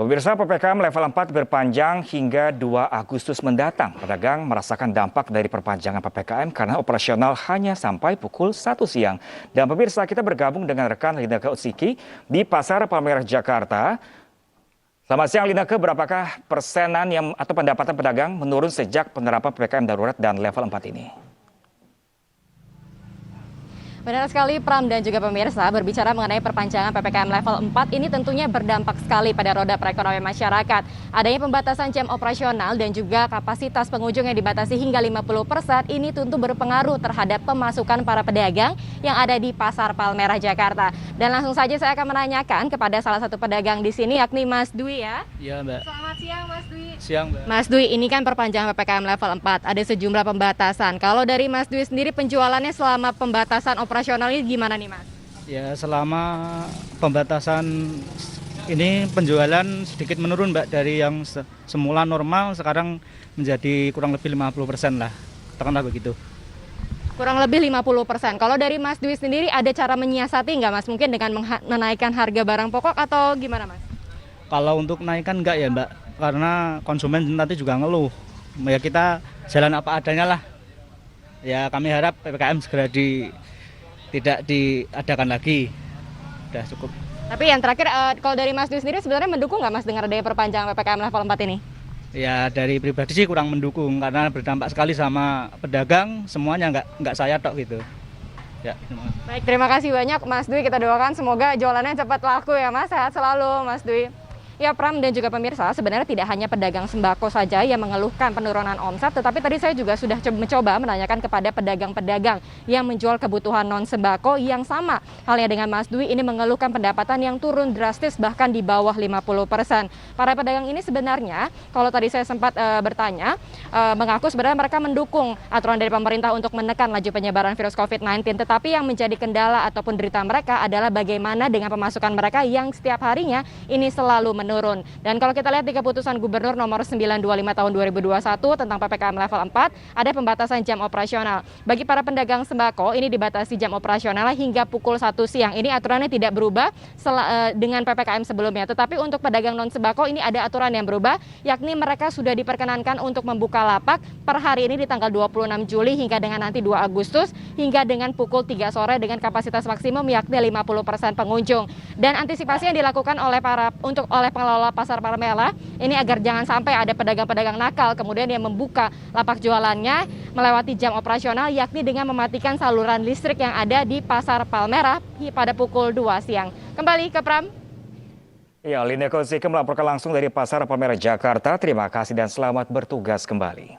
Pemirsa, PPKM level 4 berpanjang hingga 2 Agustus mendatang. Pedagang merasakan dampak dari perpanjangan PPKM karena operasional hanya sampai pukul 1 siang. Dan pemirsa, kita bergabung dengan rekan Lineke Utsiki di Pasar Palmerah, Jakarta. Selamat siang Lineke, berapakah persenan atau pendapatan pedagang menurun sejak penerapan PPKM darurat dan level 4 ini? Benar sekali Pram dan juga pemirsa, berbicara mengenai perpanjangan PPKM level 4 ini tentunya berdampak sekali pada roda perekonomian masyarakat. Adanya pembatasan jam operasional dan juga kapasitas pengunjung yang dibatasi hingga 50% ini tentu berpengaruh terhadap pemasukan para pedagang yang ada di Pasar Palmerah, Jakarta. Dan langsung saja saya akan menanyakan kepada salah satu pedagang di sini yakni Mas Dwi ya. Iya Mbak. Selamat siang Mas Dwi. Siang Mbak. Mas Dwi, ini kan perpanjangan PPKM level 4, ada sejumlah pembatasan. Kalau dari Mas Dwi sendiri penjualannya selama pembatasan operasional ini gimana nih Mas? Ya selama pembatasan ini penjualan sedikit menurun Mbak, dari yang semula normal sekarang menjadi kurang lebih 50% lah, katakanlah begitu. Kurang lebih 50%. Kalau dari Mas Dwi sendiri ada cara menyiasati nggak Mas? Mungkin dengan menaikkan harga barang pokok atau gimana Mas? Kalau untuk naikkan enggak ya Mbak, karena konsumen nanti juga ngeluh. Ya kita jalan apa adanya lah. Ya kami harap PPKM segera tidak diadakan lagi. Udah cukup. Tapi yang terakhir, kalau dari Mas Dwi sendiri sebenarnya mendukung nggak Mas dengan adanya perpanjangan PPKM level 4 ini? Ya dari pribadi sih kurang mendukung karena berdampak sekali sama pedagang, semuanya nggak saya tok gitu. Ya, baik, terima kasih banyak Mas Dwi, kita doakan semoga jualannya cepat laku ya Mas, sehat selalu Mas Dwi. Ya Pram dan juga pemirsa, sebenarnya tidak hanya pedagang sembako saja yang mengeluhkan penurunan omset, tetapi tadi saya juga sudah mencoba menanyakan kepada pedagang-pedagang yang menjual kebutuhan non sembako yang sama halnya dengan Mas Dwi, ini mengeluhkan pendapatan yang turun drastis bahkan di bawah 50%. Para pedagang ini sebenarnya, kalau tadi saya sempat bertanya, mengaku sebenarnya mereka mendukung aturan dari pemerintah untuk menekan laju penyebaran virus COVID-19, tetapi yang menjadi kendala ataupun derita mereka adalah bagaimana dengan pemasukan mereka yang setiap harinya ini selalu menurun. Dan kalau kita lihat di keputusan Gubernur nomor 925 tahun 2021 tentang PPKM level 4, ada pembatasan jam operasional. Bagi para pedagang sembako, ini dibatasi jam operasional hingga pukul 1 siang. Ini aturannya tidak berubah dengan PPKM sebelumnya. Tetapi untuk pedagang non sembako ini ada aturan yang berubah, yakni mereka sudah diperkenankan untuk membuka lapak per hari ini di tanggal 26 Juli hingga dengan nanti 2 Agustus hingga dengan pukul 3 sore dengan kapasitas maksimum yakni 50% pengunjung. Dan antisipasi yang dilakukan oleh pengelola Pasar Palmerah ini agar jangan sampai ada pedagang-pedagang nakal kemudian yang membuka lapak jualannya melewati jam operasional, yakni dengan mematikan saluran listrik yang ada di Pasar Palmerah pada pukul 2 siang. Kembali ke Pram. Ya, Lineke Utsiki melaporkan langsung dari Pasar Palmerah, Jakarta. Terima kasih dan selamat bertugas kembali.